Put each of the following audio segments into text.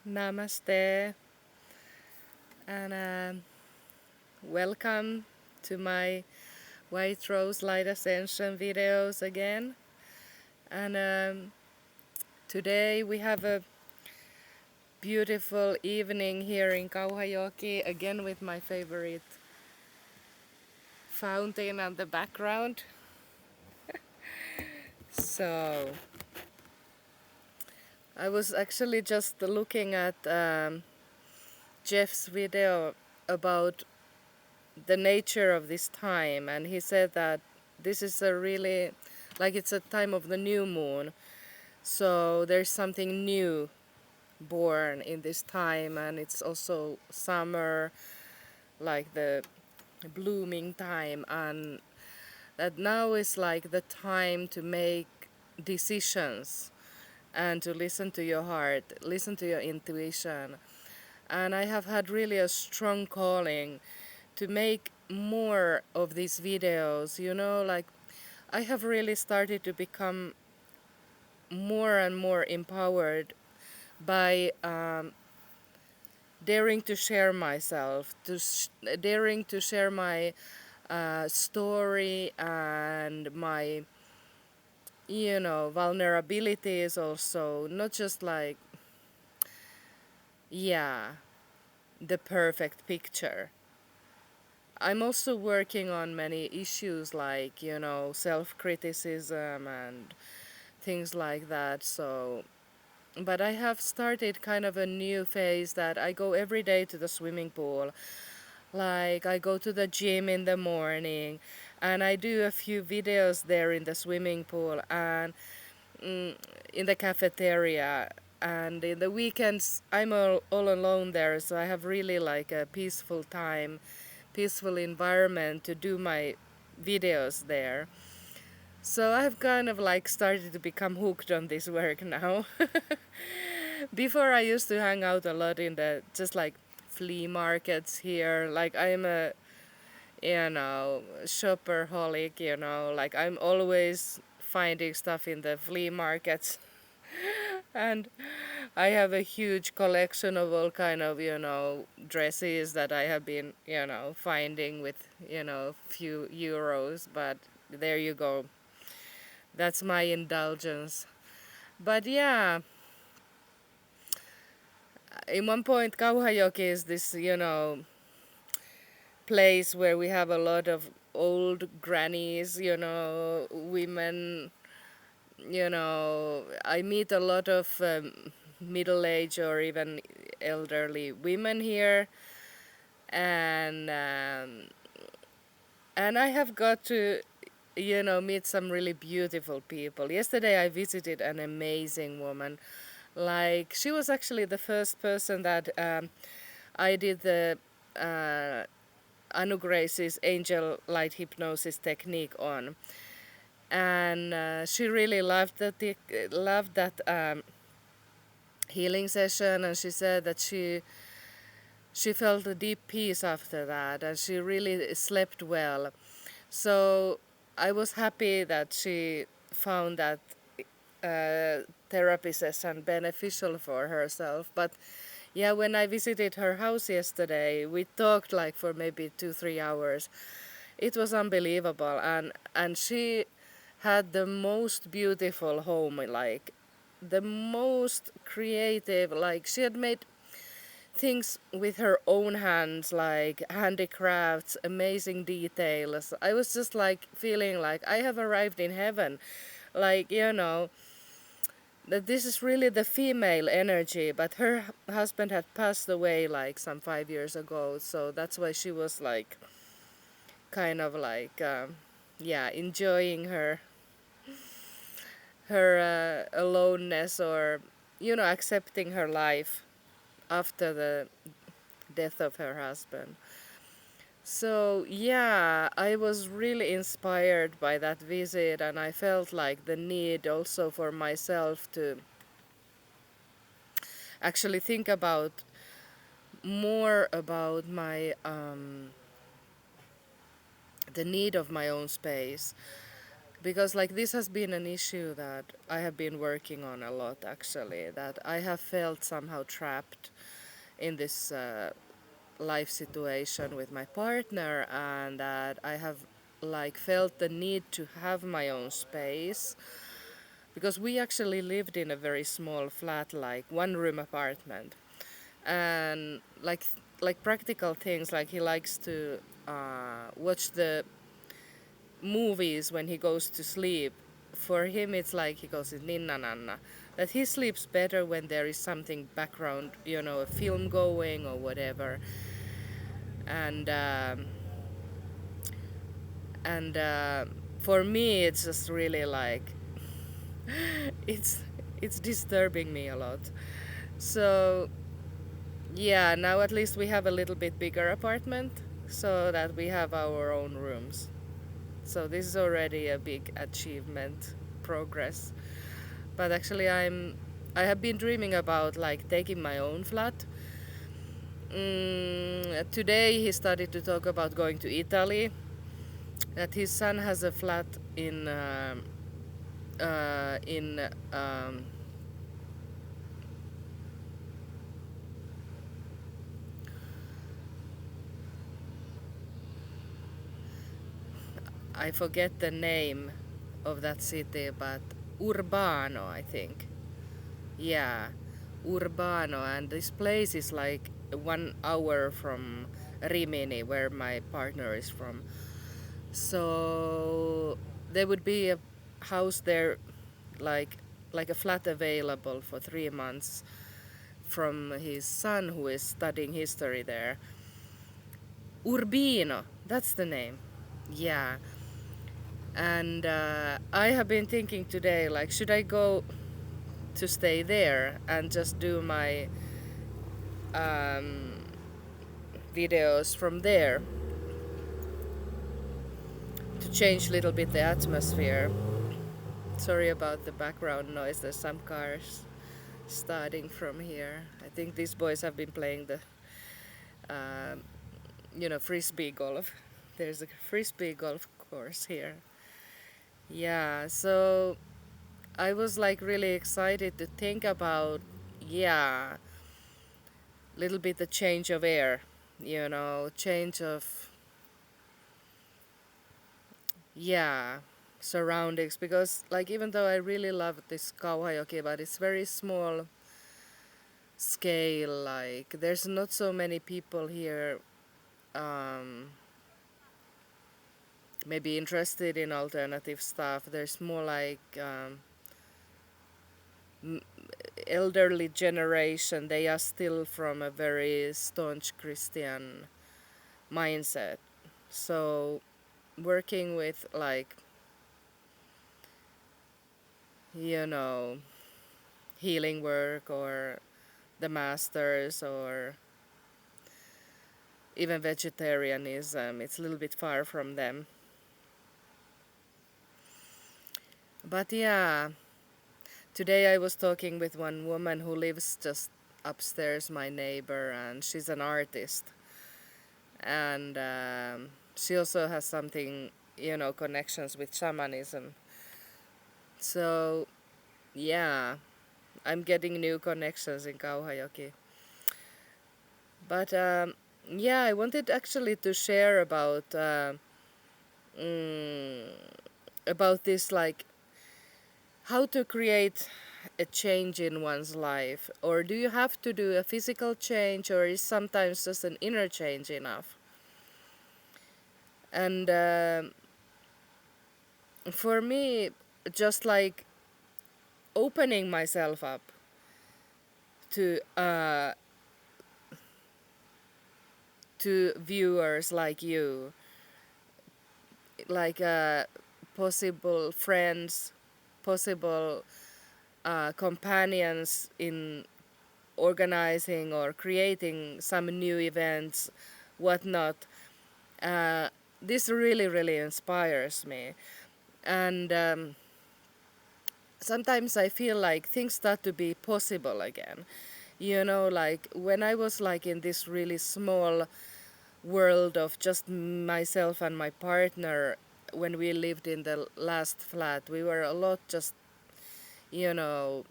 Namaste and welcome to my White Rose Light Ascension videos again. And today we have a beautiful evening here in Kauhajoki, again with my favorite fountain on the background. So I was actually just looking at Jeff's video about the nature of this time, and he said that this is a really, like, it's a time of the new moon, so there's something new born in this time, and it's also summer, like the blooming time, and that now is like the time to make decisions and to listen to your heart, listen to your intuition. And I have had really a strong calling to make more of these videos, like I have really started to become more and more empowered by daring to share myself, daring to share my story and my, vulnerabilities also, not just like, yeah, the perfect picture. I'm also working on many issues like, self-criticism and things like that. So, but I have started kind of a new phase that I go every day to the swimming pool. Like I go to the gym in the morning and I do a few videos there in the swimming pool and in the cafeteria. And in the weekends, I'm all alone there, so I have really like a peaceful time, peaceful environment to do my videos there. So I've kind of like started to become hooked on this work now. Before I used to hang out a lot in the just like flea markets here. Like I'm a shopperholic, like I'm always finding stuff in the flea markets. And I have a huge collection of all kind of, dresses that I have been, finding with, few euros, but there you go. That's my indulgence. But yeah, in one point, Kauhajoki is this, place where we have a lot of old grannies, women, I meet a lot of middle-aged or even elderly women here, and I have got to, meet some really beautiful people. Yesterday I visited an amazing woman. Like, she was actually the first person that I did the Anu Grace's angel light hypnosis technique on, and she really loved that healing session, and she said that she felt a deep peace after that, and she really slept well. So I was happy that she found that therapy session beneficial for herself. But yeah, when I visited her house yesterday, we talked like for maybe 2-3 hours. It was unbelievable, and she had the most beautiful home, like the most creative, like she had made things with her own hands, like handicrafts, amazing details. I was just like feeling like I have arrived in heaven, like, that this is really the female energy. But her husband had passed away like some 5 years ago, so that's why she was like kind of like yeah, enjoying her aloneness, or accepting her life after the death of her husband. So yeah, I was really inspired by that visit, and I felt like the need also for myself to actually think about more about my the need of my own space. because like this has been an issue that I have been working on a lot actually, that I have felt somehow trapped in this life situation with my partner, and that I have like felt the need to have my own space, because we actually lived in a very small flat, like one room apartment, and like practical things, like he likes to watch the movies when he goes to sleep. For him, it's like he goes ninna nanna. That he sleeps better when there is something background, you know, a film going or whatever. And and for me, it's just really like it's it's disturbing me a lot. So yeah, now at least we have a little bit bigger apartment, so that we have our own rooms. So this is already a big achievement, progress. But actually, I have been dreaming about like taking my own flat. Today he started to talk about going to Italy. That his son has a flat in I forget the name of that city, but Urbano, I think. Yeah, Urbano, and this place is like 1 hour from Rimini, where my partner is from. So there would be a house there, like like a flat available for 3 months from his son who is studying history there. Urbino, that's the name. Yeah, and I have been thinking today, like, should I go to stay there and just do my um, videos from there to change a little bit the atmosphere. Sorry about the background noise. There's some cars starting from here. I think these boys have been playing the, um, frisbee golf. There's a frisbee golf course here. Yeah, so I was like really excited to think about, yeah, little bit the change of air, change of, yeah, surroundings, because like even though I really love this Kauhajoki, but it's very small scale, like there's not so many people here um, maybe interested in alternative stuff. There's more like elderly generation, they are still from a very staunch Christian mindset. So working with like, you know, healing work or the masters or even vegetarianism, it's a little bit far from them. But yeah, today I was talking with one woman who lives just upstairs, my neighbor, and she's an artist. And she also has something, connections with shamanism. So yeah, I'm getting new connections in Kauhajoki. But yeah, I wanted actually to share mm, about this, like how to create a change in one's life, or do you have to do a physical change, or is sometimes just an inner change enough? And for me, just like opening myself up to viewers like you, like possible friends, possible companions in organizing or creating some new events, whatnot. Uh, this really, really inspires me. And sometimes I feel like things start to be possible again. Like when I was like in this really small world of just myself and my partner, when we lived in the last flat, we were a lot just, you know,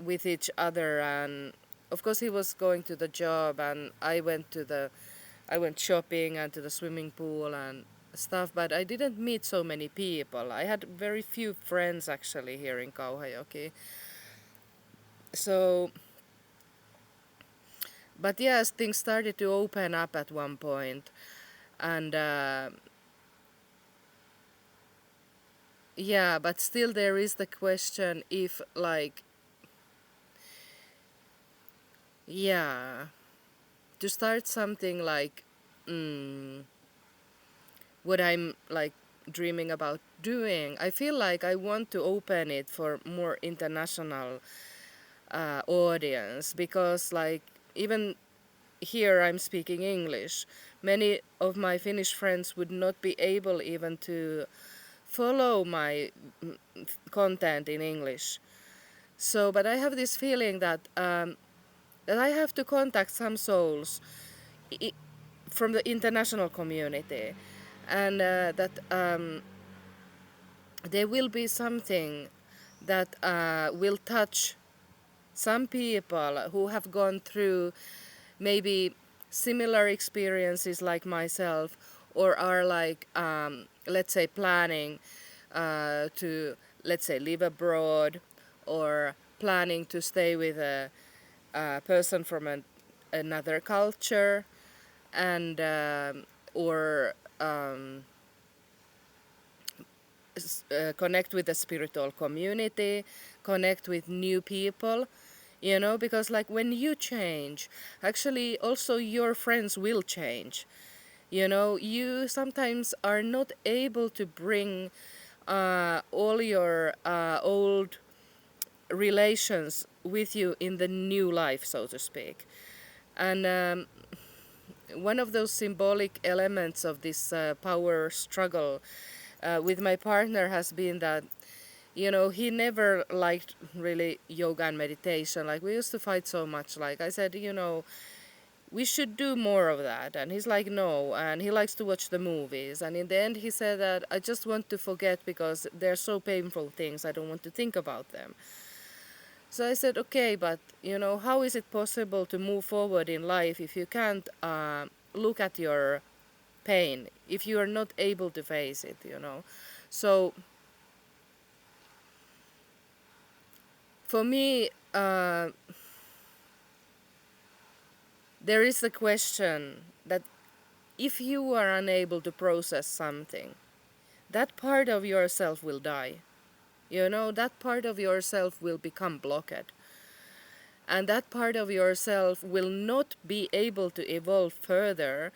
with each other. And of course he was going to the job, and I went shopping and to the swimming pool and stuff, but I didn't meet so many people. I had very few friends actually here in Kauhajoki. So, but yes, things started to open up at one point, and yeah, but still there is the question if, like, yeah, to start something like, mm, what I'm like dreaming about doing. I feel like I want to open it for more international audience, because like even here I'm speaking English. Many of my Finnish friends would not be able even to follow my content in English. So, but I have this feeling that I have to contact some souls from the international community, and that there will be something that will touch some people who have gone through maybe similar experiences like myself, or are like, let's say, planning to, let's say, live abroad, or planning to stay with a person from another culture, and or connect with the spiritual community, connect with new people, you know, because like when you change, actually also your friends will change. You know, you sometimes are not able to bring all your old relations with you in the new life, so to speak. And one of those symbolic elements of this power struggle with my partner has been that, you know, he never liked really yoga and meditation. Like, we used to fight so much. Like I said, you know, we should do more of that. And he's like, no. And he likes to watch the movies. And in the end, he said that I just want to forget because they're so painful things. I don't want to think about them. So I said, okay, but, you know, how is it possible to move forward in life if you can't look at your pain, if you are not able to face it, you know? So for me, there is the question that if you are unable to process something, that part of yourself will die. You know, that part of yourself will become blocked. And that part of yourself will not be able to evolve further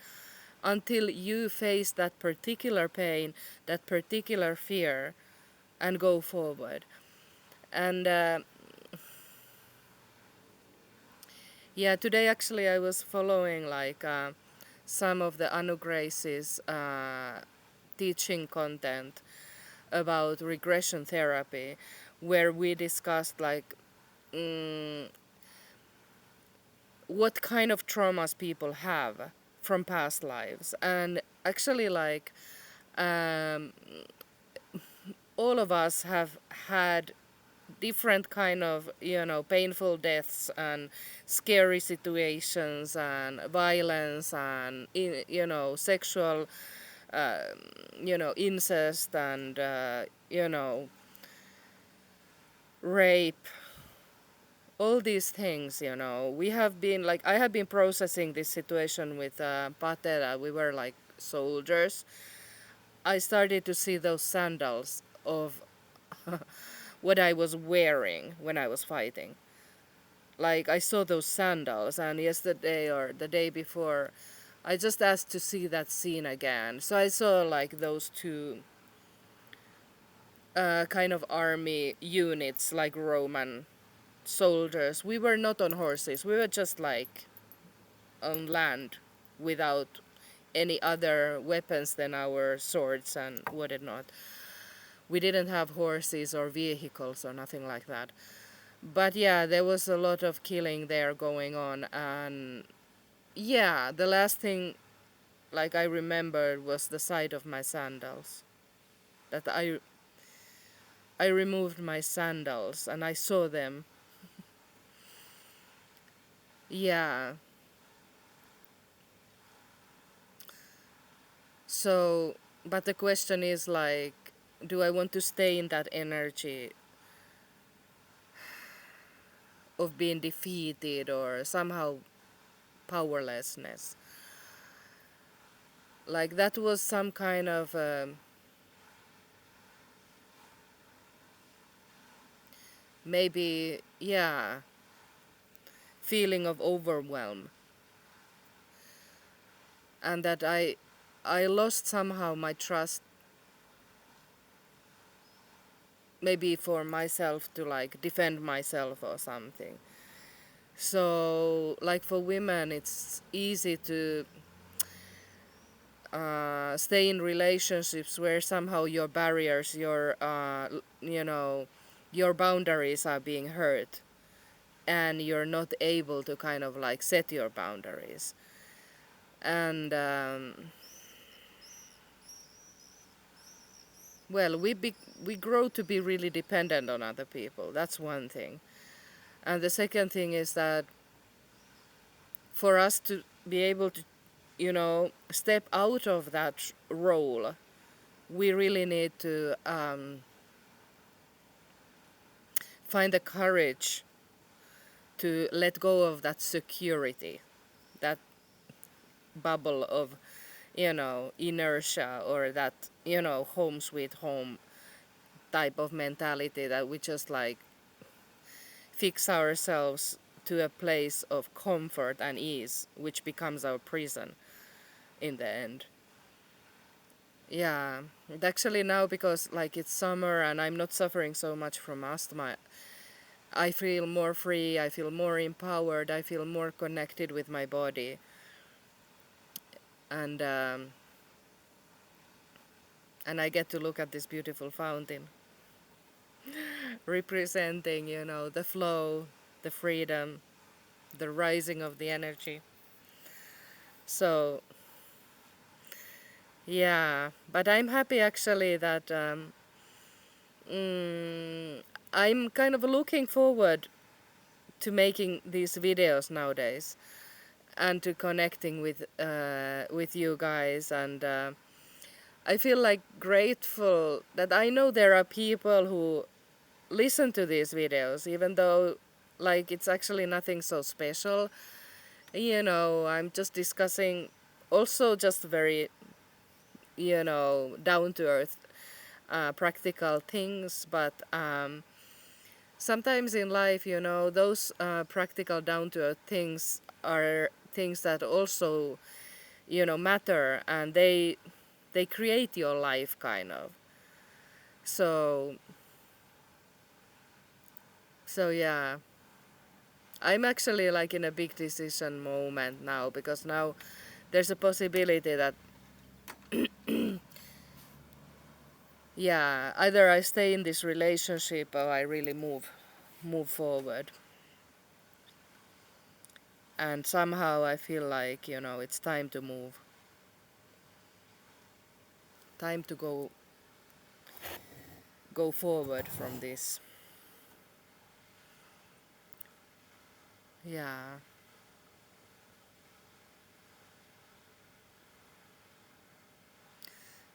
until you face that particular pain, that particular fear, and go forward. And yeah, today actually I was following like some of the Anu Grace's teaching content about regression therapy, where we discussed like what kind of traumas people have from past lives. And actually, like, um, all of us have had different kind of, you know, painful deaths and scary situations and violence and, you know, sexual, uh, you know, incest and, you know, rape, all these things, you know. We have been like, I have been processing this situation with Patera. We were like soldiers. I started to see those sandals of what I was wearing when I was fighting. Like, I saw those sandals, and yesterday or the day before, I just asked to see that scene again. So I saw like those two kind of army units, like Roman soldiers. We were not on horses, we were just like on land without any other weapons than our swords and whatnot. We didn't have horses or vehicles or nothing like that. But yeah, there was a lot of killing there going on. And yeah, the last thing like I remembered was the sight of my sandals. that I removed my sandals and I saw them. Yeah. So, but the question is like, do I want to stay in that energy of being defeated or somehow powerlessness? Like that was some kind of maybe, yeah, feeling of overwhelm, and that I lost somehow my trust, maybe for myself to like defend myself or something. So like for women, it's easy to stay in relationships where somehow your barriers, you know, your boundaries are being hurt, and you're not able to kind of like set your boundaries. And well, we grow to be really dependent on other people. That's one thing. And the second thing is that for us to be able to, you know, step out of that role, we really need to find the courage to let go of that security, that bubble of, you know, inertia, or that, you know, home sweet home type of mentality that we just like fix ourselves to a place of comfort and ease, which becomes our prison in the end. Yeah, and actually now, because like it's summer and I'm not suffering so much from asthma, I feel more free, I feel more empowered, I feel more connected with my body. And and I get to look at this beautiful fountain representing, you know, the flow, the freedom, the rising of the energy. So yeah, but I'm happy actually that mm, I'm kind of looking forward to making these videos nowadays, and to connecting with you guys. And I feel like grateful that I know there are people who listen to these videos, even though like it's actually nothing so special. You know, I'm just discussing also just very, you know, down to earth practical things. But sometimes in life, you know, those practical down to earth things are things that also, you know, matter, and they create your life kind of. So so yeah, I'm actually like in a big decision moment now, because now there's a possibility that yeah, either I stay in this relationship or I really move forward. And somehow I feel like, you know, it's time to move, time to go forward from this. Yeah.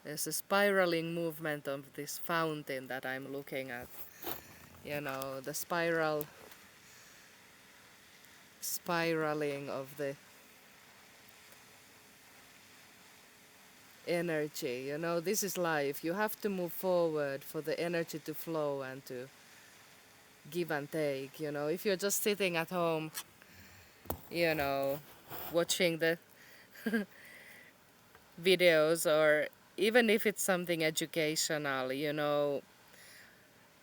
There's a spiraling movement of this fountain that I'm looking at. You know, the spiraling of the energy. You know, this is life. You have to move forward for the energy to flow and to give and take. You know, if you're just sitting at home, you know, watching the videos, or even if it's something educational, you know,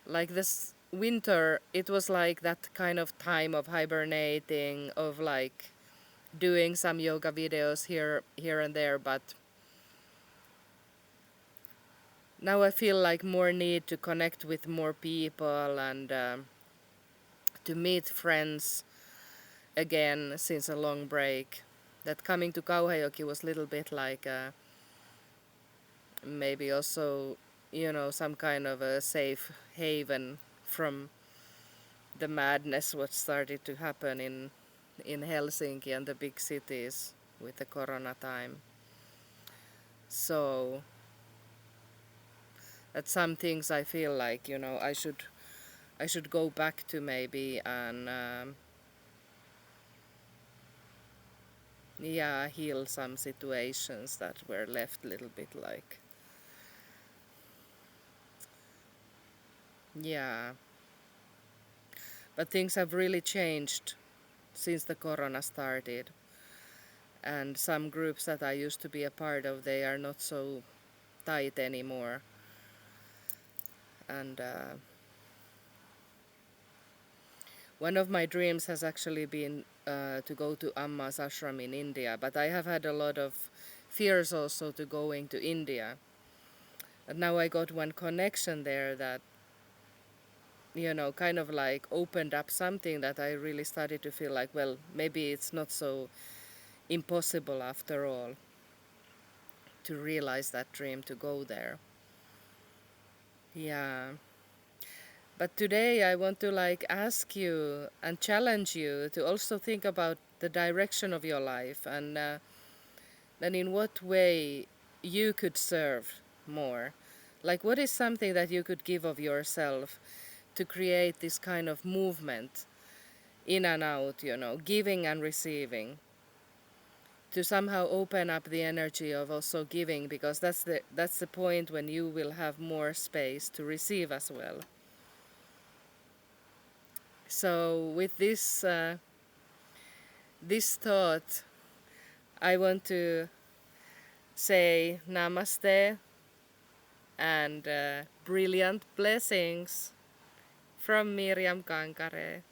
like this winter, it was like that kind of time of hibernating, of like doing some yoga videos here and there. But now I feel like more need to connect with more people, and to meet friends again since a long break. That coming to Kauhajoki was a little bit like maybe also some kind of a safe haven from the madness what started to happen in Helsinki and the big cities with the corona time. So at some things I feel like I should go back to maybe and yeah, heal some situations that were left a little bit like, yeah, but things have really changed since the corona started, and some groups that I used to be a part of, they are not so tight anymore. And one of my dreams has actually been to go to Amma's ashram in India, but I have had a lot of fears also to going to India. And now I got one connection there that, kind of like opened up something that I really started to feel like, well, maybe it's not so impossible after all to realize that dream to go there. Yeah. But today I want to like ask you and challenge you to also think about the direction of your life, and then in what way you could serve more. Like, what is something that you could give of yourself to create this kind of movement in and out, giving and receiving, to somehow open up the energy of also giving, because that's the point when you will have more space to receive as well. So with this thought, I want to say namaste and brilliant blessings from Miriam Kankare.